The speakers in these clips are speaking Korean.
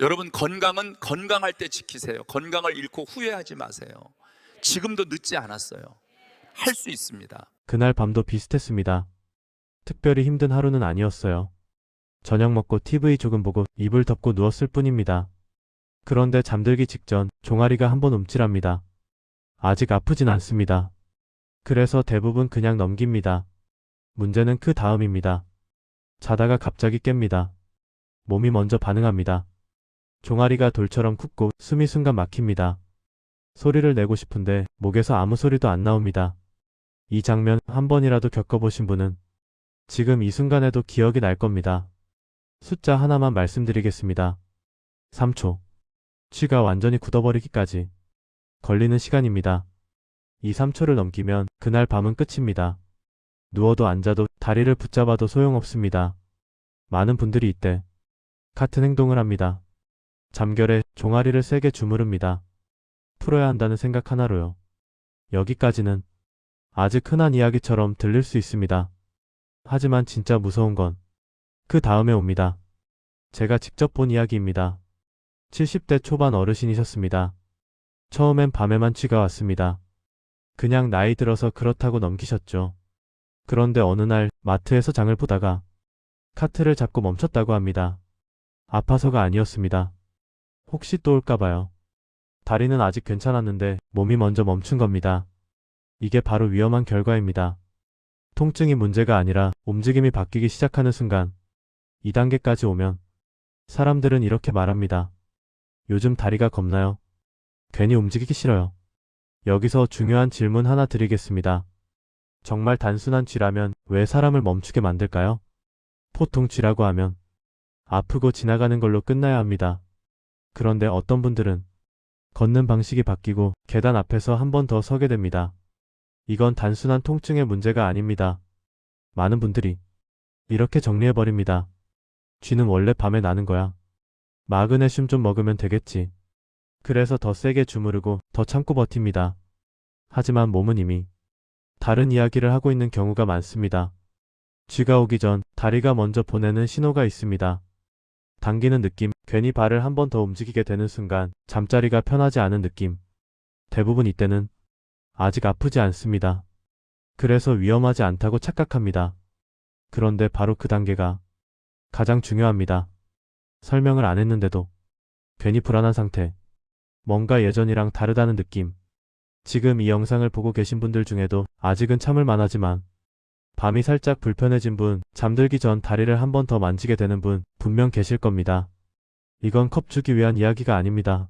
여러분, 건강은 건강할 때 지키세요. 건강을 잃고 후회하지 마세요. 지금도 늦지 않았어요. 할 수 있습니다. 그날 밤도 비슷했습니다. 특별히 힘든 하루는 아니었어요. 저녁 먹고 TV 조금 보고 이불 덮고 누웠을 뿐입니다. 그런데 잠들기 직전 종아리가 한번 움찔합니다. 아직 아프진 않습니다. 그래서 대부분 그냥 넘깁니다. 문제는 그 다음입니다. 자다가 갑자기 깹니다. 몸이 먼저 반응합니다. 종아리가 돌처럼 굳고 숨이 순간 막힙니다. 소리를 내고 싶은데 목에서 아무 소리도 안 나옵니다. 이 장면 한 번이라도 겪어보신 분은 지금 이 순간에도 기억이 날 겁니다. 숫자 하나만 말씀드리겠습니다. 3초. 쥐가 완전히 굳어버리기까지 걸리는 시간입니다. 이 3초를 넘기면 그날 밤은 끝입니다. 누워도 앉아도 다리를 붙잡아도 소용없습니다. 많은 분들이 이때 같은 행동을 합니다. 잠결에 종아리를 세게 주무릅니다. 풀어야 한다는 생각 하나로요. 여기까지는 아직 흔한 이야기처럼 들릴 수 있습니다. 하지만 진짜 무서운 건 그 다음에 옵니다. 제가 직접 본 이야기입니다. 70대 초반 어르신이셨습니다. 처음엔 밤에만 쥐가 왔습니다. 그냥 나이 들어서 그렇다고 넘기셨죠. 그런데 어느 날 마트에서 장을 보다가 카트를 잡고 멈췄다고 합니다. 아파서가 아니었습니다. 혹시 또 올까봐요. 다리는 아직 괜찮았는데 몸이 먼저 멈춘 겁니다. 이게 바로 위험한 결과입니다. 통증이 문제가 아니라 움직임이 바뀌기 시작하는 순간 2단계까지 오면 사람들은 이렇게 말합니다. 요즘 다리가 겁나요. 괜히 움직이기 싫어요. 여기서 중요한 질문 하나 드리겠습니다. 정말 단순한 쥐라면 왜 사람을 멈추게 만들까요? 보통 쥐라고 하면 아프고 지나가는 걸로 끝나야 합니다. 그런데 어떤 분들은 걷는 방식이 바뀌고 계단 앞에서 한 번 더 서게 됩니다. 이건 단순한 통증의 문제가 아닙니다. 많은 분들이 이렇게 정리해버립니다. 쥐는 원래 밤에 나는 거야. 마그네슘 좀 먹으면 되겠지. 그래서 더 세게 주무르고 더 참고 버팁니다. 하지만 몸은 이미 다른 이야기를 하고 있는 경우가 많습니다. 쥐가 오기 전 다리가 먼저 보내는 신호가 있습니다. 당기는 느낌, 괜히 발을 한 번 더 움직이게 되는 순간 잠자리가 편하지 않은 느낌. 대부분 이때는 아직 아프지 않습니다. 그래서 위험하지 않다고 착각합니다. 그런데 바로 그 단계가 가장 중요합니다. 설명을 안 했는데도 괜히 불안한 상태. 뭔가 예전이랑 다르다는 느낌. 지금 이 영상을 보고 계신 분들 중에도 아직은 참을 만하지만 밤이 살짝 불편해진 분, 잠들기 전 다리를 한 번 더 만지게 되는 분 분명 계실 겁니다. 이건 겁주기 위한 이야기가 아닙니다.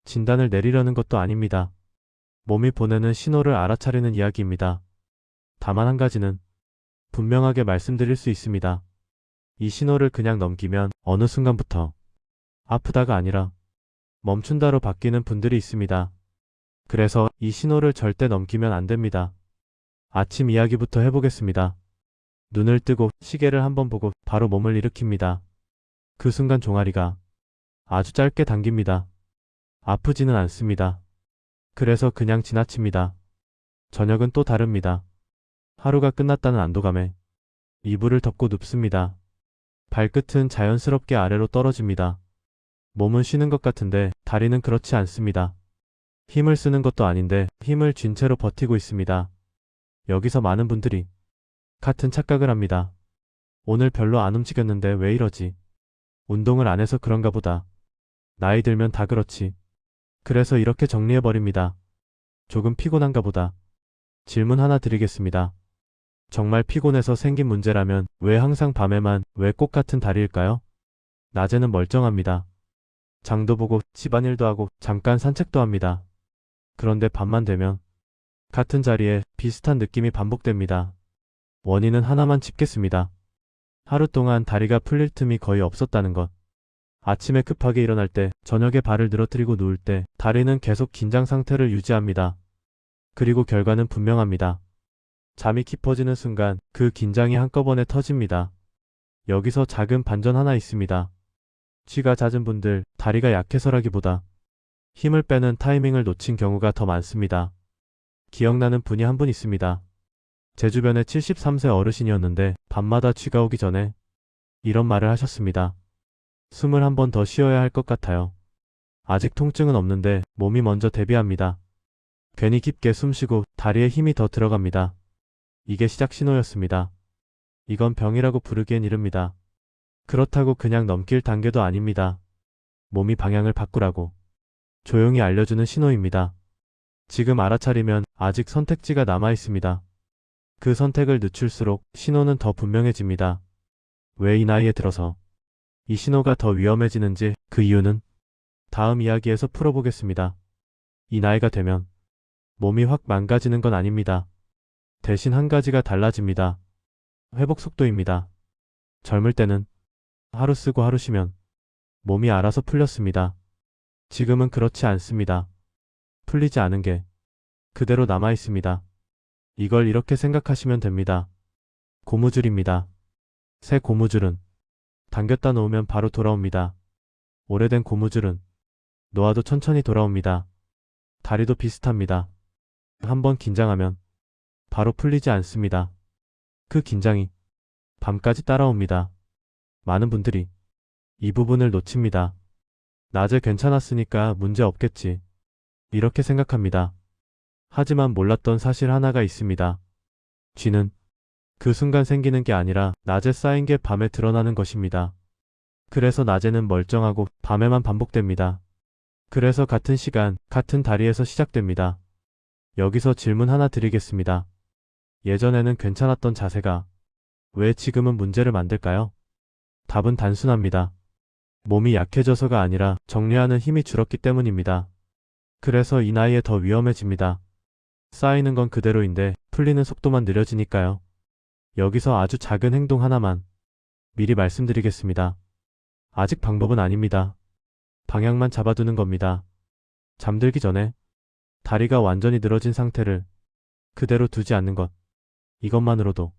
진단을 내리려는 것도 아닙니다. 몸이 보내는 신호를 알아차리는 이야기입니다. 다만 한 가지는 분명하게 말씀드릴 수 있습니다. 이 신호를 그냥 넘기면 어느 순간부터 아프다가 아니라 멈춘다로 바뀌는 분들이 있습니다. 그래서 이 신호를 절대 넘기면 안 됩니다. 아침 이야기부터 해보겠습니다. 눈을 뜨고 시계를 한번 보고 바로 몸을 일으킵니다. 그 순간 종아리가 아주 짧게 당깁니다. 아프지는 않습니다. 그래서 그냥 지나칩니다. 저녁은 또 다릅니다. 하루가 끝났다는 안도감에 이불을 덮고 눕습니다. 발끝은 자연스럽게 아래로 떨어집니다. 몸은 쉬는 것 같은데 다리는 그렇지 않습니다. 힘을 쓰는 것도 아닌데 힘을 쥔 채로 버티고 있습니다. 여기서 많은 분들이 같은 착각을 합니다. 오늘 별로 안 움직였는데 왜 이러지? 운동을 안 해서 그런가 보다. 나이 들면 다 그렇지. 그래서 이렇게 정리해버립니다. 조금 피곤한가 보다. 질문 하나 드리겠습니다. 정말 피곤해서 생긴 문제라면 왜 항상 밤에만, 왜 꼭 같은 다리일까요? 낮에는 멀쩡합니다. 장도 보고 집안일도 하고 잠깐 산책도 합니다. 그런데 밤만 되면 같은 자리에 비슷한 느낌이 반복됩니다. 원인은 하나만 짚겠습니다. 하루 동안 다리가 풀릴 틈이 거의 없었다는 것. 아침에 급하게 일어날 때, 저녁에 발을 늘어뜨리고 누울 때 다리는 계속 긴장 상태를 유지합니다. 그리고 결과는 분명합니다. 잠이 깊어지는 순간 그 긴장이 한꺼번에 터집니다. 여기서 작은 반전 하나 있습니다. 쥐가 잦은 분들, 다리가 약해서라기보다 힘을 빼는 타이밍을 놓친 경우가 더 많습니다. 기억나는 분이 한 분 있습니다. 제 주변에 73세 어르신이었는데 밤마다 쥐가 오기 전에 이런 말을 하셨습니다. 숨을 한 번 더 쉬어야 할 것 같아요. 아직 통증은 없는데 몸이 먼저 대비합니다. 괜히 깊게 숨쉬고 다리에 힘이 더 들어갑니다. 이게 시작 신호였습니다. 이건 병이라고 부르기엔 이릅니다. 그렇다고 그냥 넘길 단계도 아닙니다. 몸이 방향을 바꾸라고 조용히 알려주는 신호입니다. 지금 알아차리면 아직 선택지가 남아 있습니다. 그 선택을 늦출수록 신호는 더 분명해집니다. 왜 이 나이에 들어서 이 신호가 더 위험해지는지 그 이유는 다음 이야기에서 풀어보겠습니다. 이 나이가 되면 몸이 확 망가지는 건 아닙니다. 대신 한 가지가 달라집니다. 회복 속도입니다. 젊을 때는 하루 쓰고 하루 쉬면 몸이 알아서 풀렸습니다. 지금은 그렇지 않습니다. 풀리지 않은 게 그대로 남아 있습니다. 이걸 이렇게 생각하시면 됩니다. 고무줄입니다. 새 고무줄은 당겼다 놓으면 바로 돌아옵니다. 오래된 고무줄은 놓아도 천천히 돌아옵니다. 다리도 비슷합니다. 한번 긴장하면 바로 풀리지 않습니다. 그 긴장이 밤까지 따라옵니다. 많은 분들이 이 부분을 놓칩니다. 낮에 괜찮았으니까 문제 없겠지. 이렇게 생각합니다. 하지만 몰랐던 사실 하나가 있습니다. 쥐는 그 순간 생기는 게 아니라 낮에 쌓인 게 밤에 드러나는 것입니다. 그래서 낮에는 멀쩡하고 밤에만 반복됩니다. 그래서 같은 시간, 같은 다리에서 시작됩니다. 여기서 질문 하나 드리겠습니다. 예전에는 괜찮았던 자세가 왜 지금은 문제를 만들까요? 답은 단순합니다. 몸이 약해져서가 아니라 정리하는 힘이 줄었기 때문입니다. 그래서 이 나이에 더 위험해집니다. 쌓이는 건 그대로인데 풀리는 속도만 느려지니까요. 여기서 아주 작은 행동 하나만 미리 말씀드리겠습니다. 아직 방법은 아닙니다. 방향만 잡아두는 겁니다. 잠들기 전에 다리가 완전히 늘어진 상태를 그대로 두지 않는 것. 이것만으로도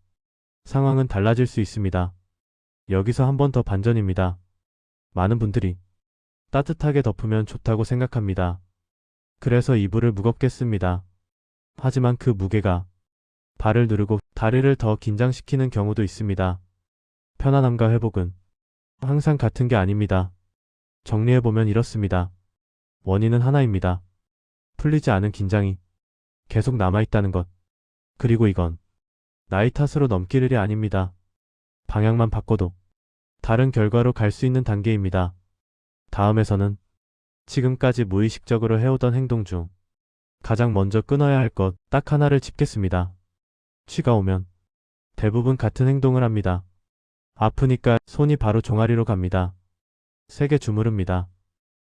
상황은 달라질 수 있습니다. 여기서 한 번 더 반전입니다. 많은 분들이 따뜻하게 덮으면 좋다고 생각합니다. 그래서 이불을 무겁게 씁니다. 하지만 그 무게가 발을 누르고 다리를 더 긴장시키는 경우도 있습니다. 편안함과 회복은 항상 같은 게 아닙니다. 정리해보면 이렇습니다. 원인은 하나입니다. 풀리지 않은 긴장이 계속 남아있다는 것. 그리고 이건 나이 탓으로 넘길 일이 아닙니다. 방향만 바꿔도 다른 결과로 갈 수 있는 단계입니다. 다음에서는 지금까지 무의식적으로 해오던 행동 중 가장 먼저 끊어야 할 것 딱 하나를 짚겠습니다. 쉬가 오면 대부분 같은 행동을 합니다. 아프니까 손이 바로 종아리로 갑니다. 세게 주무릅니다.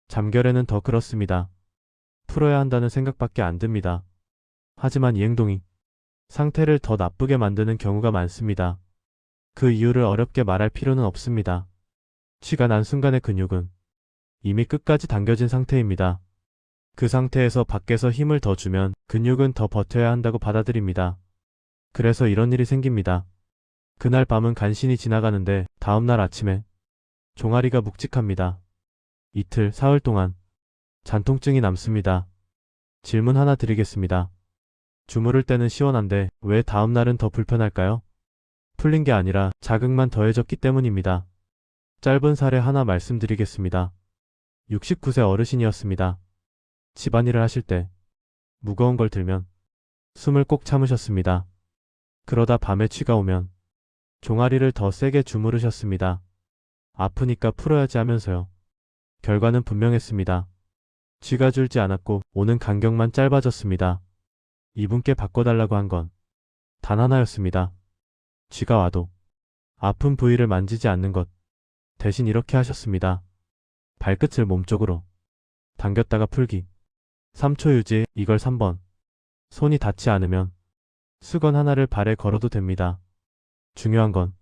잠결에는 더 그렇습니다. 풀어야 한다는 생각밖에 안 듭니다. 하지만 이 행동이 상태를 더 나쁘게 만드는 경우가 많습니다. 그 이유를 어렵게 말할 필요는 없습니다. 쉬가 난 순간의 근육은 이미 끝까지 당겨진 상태입니다. 그 상태에서 밖에서 힘을 더 주면 근육은 더 버텨야 한다고 받아들입니다. 그래서 이런 일이 생깁니다. 그날 밤은 간신히 지나가는데 다음날 아침에 종아리가 묵직합니다. 이틀, 사흘 동안 잔통증이 남습니다. 질문 하나 드리겠습니다. 주무를 때는 시원한데 왜 다음날은 더 불편할까요? 풀린 게 아니라 자극만 더해졌기 때문입니다. 짧은 사례 하나 말씀드리겠습니다. 69세 어르신이었습니다. 집안일을 하실 때 무거운 걸 들면 숨을 꼭 참으셨습니다. 그러다 밤에 취가 오면 종아리를 더 세게 주무르셨습니다. 아프니까 풀어야지 하면서요. 결과는 분명했습니다. 쥐가 줄지 않았고 오는 간격만 짧아졌습니다. 이분께 바꿔달라고 한 건 단 하나였습니다. 쥐가 와도 아픈 부위를 만지지 않는 것. 대신 이렇게 하셨습니다. 발끝을 몸쪽으로 당겼다가 풀기. 3초 유지. 이걸 3번. 손이 닿지 않으면 수건 하나를 발에 걸어도 됩니다. 중요한 건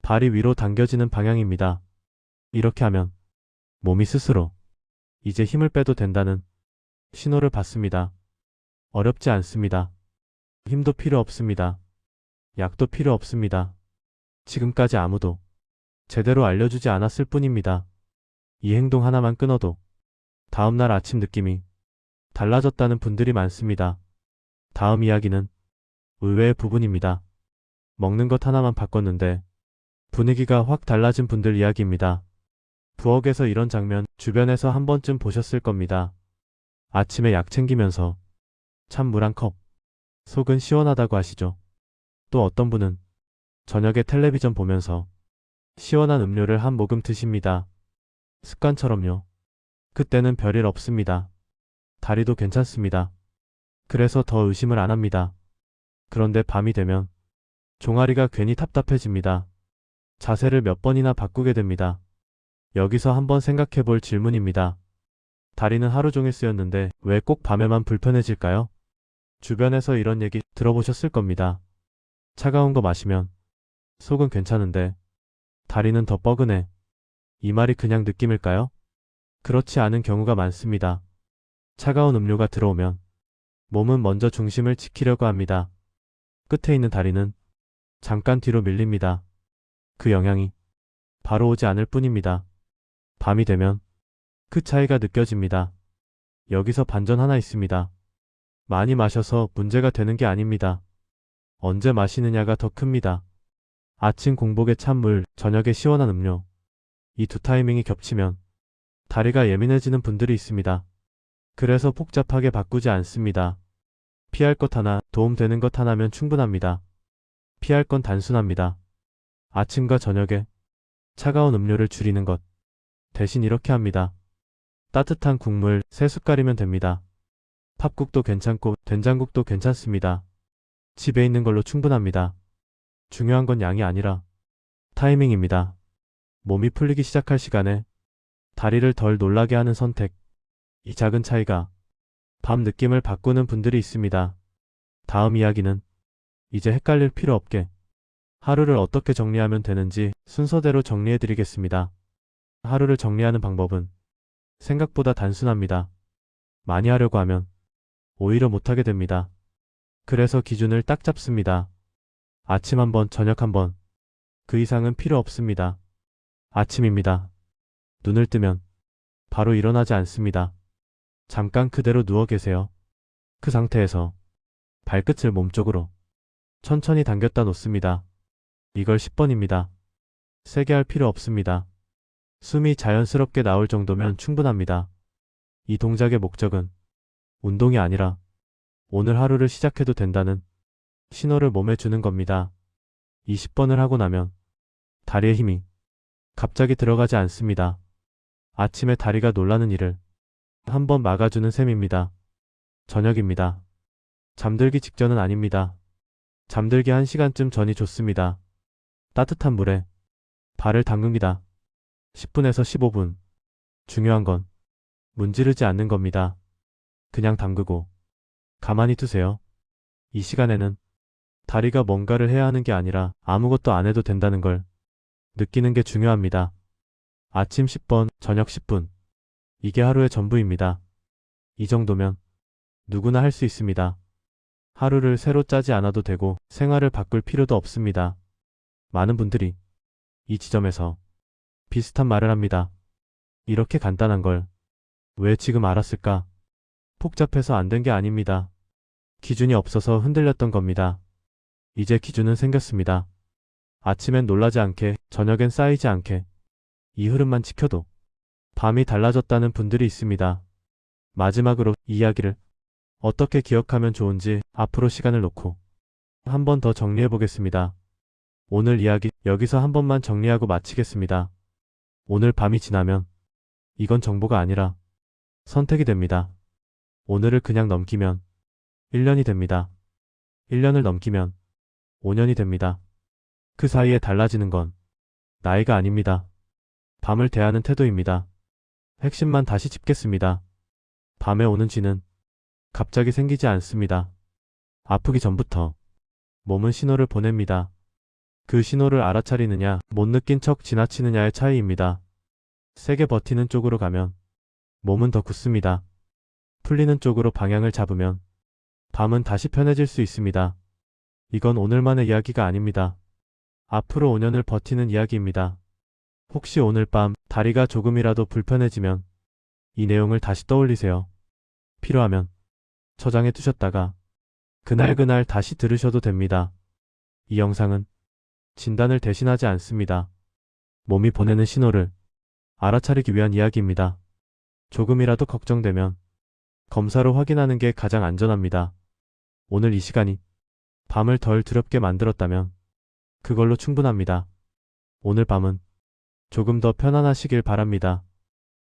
발이 위로 당겨지는 방향입니다. 이렇게 하면 몸이 스스로 이제 힘을 빼도 된다는 신호를 받습니다. 어렵지 않습니다. 힘도 필요 없습니다. 약도 필요 없습니다. 지금까지 아무도 제대로 알려주지 않았을 뿐입니다. 이 행동 하나만 끊어도 다음날 아침 느낌이 달라졌다는 분들이 많습니다. 다음 이야기는 의외의 부분입니다. 먹는 것 하나만 바꿨는데 분위기가 확 달라진 분들 이야기입니다. 부엌에서 이런 장면 주변에서 한 번쯤 보셨을 겁니다. 아침에 약 챙기면서 찬물 한 컵, 속은 시원하다고 하시죠. 또 어떤 분은 저녁에 텔레비전 보면서 시원한 음료를 한 모금 드십니다. 습관처럼요. 그때는 별일 없습니다. 다리도 괜찮습니다. 그래서 더 의심을 안 합니다. 그런데 밤이 되면 종아리가 괜히 답답해집니다. 자세를 몇 번이나 바꾸게 됩니다. 여기서 한번 생각해 볼 질문입니다. 다리는 하루 종일 쓰였는데 왜 꼭 밤에만 불편해질까요? 주변에서 이런 얘기 들어보셨을 겁니다. 차가운 거 마시면 속은 괜찮은데 다리는 더 뻐근해. 이 말이 그냥 느낌일까요? 그렇지 않은 경우가 많습니다. 차가운 음료가 들어오면 몸은 먼저 중심을 지키려고 합니다. 끝에 있는 다리는 잠깐 뒤로 밀립니다. 그 영향이 바로 오지 않을 뿐입니다. 밤이 되면 그 차이가 느껴집니다. 여기서 반전 하나 있습니다. 많이 마셔서 문제가 되는 게 아닙니다. 언제 마시느냐가 더 큽니다. 아침 공복에 찬물, 저녁에 시원한 음료. 이 두 타이밍이 겹치면 다리가 예민해지는 분들이 있습니다. 그래서 복잡하게 바꾸지 않습니다. 피할 것 하나, 도움되는 것 하나면 충분합니다. 피할 건 단순합니다. 아침과 저녁에 차가운 음료를 줄이는 것. 대신 이렇게 합니다. 따뜻한 국물 3숟갈이면 됩니다. 팥국도 괜찮고 된장국도 괜찮습니다. 집에 있는 걸로 충분합니다. 중요한 건 양이 아니라 타이밍입니다. 몸이 풀리기 시작할 시간에 다리를 덜 놀라게 하는 선택. 이 작은 차이가 밤 느낌을 바꾸는 분들이 있습니다. 다음 이야기는 이제 헷갈릴 필요 없게 하루를 어떻게 정리하면 되는지 순서대로 정리해 드리겠습니다. 하루를 정리하는 방법은 생각보다 단순합니다. 많이 하려고 하면 오히려 못하게 됩니다. 그래서 기준을 딱 잡습니다. 아침 한 번, 저녁 한 번. 그 이상은 필요 없습니다. 아침입니다. 눈을 뜨면 바로 일어나지 않습니다. 잠깐 그대로 누워 계세요. 그 상태에서 발끝을 몸쪽으로 천천히 당겼다 놓습니다. 이걸 10번입니다. 세게 할 필요 없습니다. 숨이 자연스럽게 나올 정도면 충분합니다. 이 동작의 목적은 운동이 아니라 오늘 하루를 시작해도 된다는 신호를 몸에 주는 겁니다. 20번을 하고 나면 다리에 힘이 갑자기 들어가지 않습니다. 아침에 다리가 놀라는 일을 한번 막아주는 셈입니다. 저녁입니다. 잠들기 직전은 아닙니다. 잠들기 1시간쯤 전이 좋습니다. 따뜻한 물에 발을 담급니다. 10분에서 15분. 중요한 건 문지르지 않는 겁니다. 그냥 담그고 가만히 두세요. 이 시간에는 다리가 뭔가를 해야 하는 게 아니라 아무것도 안 해도 된다는 걸 느끼는 게 중요합니다. 아침 10번, 저녁 10분. 이게 하루의 전부입니다. 이 정도면 누구나 할 수 있습니다. 하루를 새로 짜지 않아도 되고 생활을 바꿀 필요도 없습니다. 많은 분들이 이 지점에서 비슷한 말을 합니다. 이렇게 간단한 걸 왜 지금 알았을까? 복잡해서 안 된 게 아닙니다. 기준이 없어서 흔들렸던 겁니다. 이제 기준은 생겼습니다. 아침엔 놀라지 않게, 저녁엔 쌓이지 않게. 이 흐름만 지켜도 밤이 달라졌다는 분들이 있습니다. 마지막으로 이 이야기를 어떻게 기억하면 좋은지 앞으로 시간을 놓고 한 번 더 정리해 보겠습니다. 오늘 이야기 여기서 한 번만 정리하고 마치겠습니다. 오늘 밤이 지나면 이건 정보가 아니라 선택이 됩니다. 오늘을 그냥 넘기면 1년이 됩니다. 1년을 넘기면 5년이 됩니다. 그 사이에 달라지는 건 나이가 아닙니다. 밤을 대하는 태도입니다. 핵심만 다시 짚겠습니다. 밤에 오는 쥐는 갑자기 생기지 않습니다. 아프기 전부터 몸은 신호를 보냅니다. 그 신호를 알아차리느냐, 못 느낀 척 지나치느냐의 차이입니다. 세게 버티는 쪽으로 가면 몸은 더 굳습니다. 풀리는 쪽으로 방향을 잡으면 밤은 다시 편해질 수 있습니다. 이건 오늘만의 이야기가 아닙니다. 앞으로 5년을 버티는 이야기입니다. 혹시 오늘 밤 다리가 조금이라도 불편해지면 이 내용을 다시 떠올리세요. 필요하면 저장해 두셨다가 그날 다시 들으셔도 됩니다. 이 영상은 진단을 대신하지 않습니다. 몸이 보내는 신호를 알아차리기 위한 이야기입니다. 조금이라도 걱정되면 검사로 확인하는 게 가장 안전합니다. 오늘 이 시간이 밤을 덜 두렵게 만들었다면 그걸로 충분합니다. 오늘 밤은 조금 더 편안하시길 바랍니다.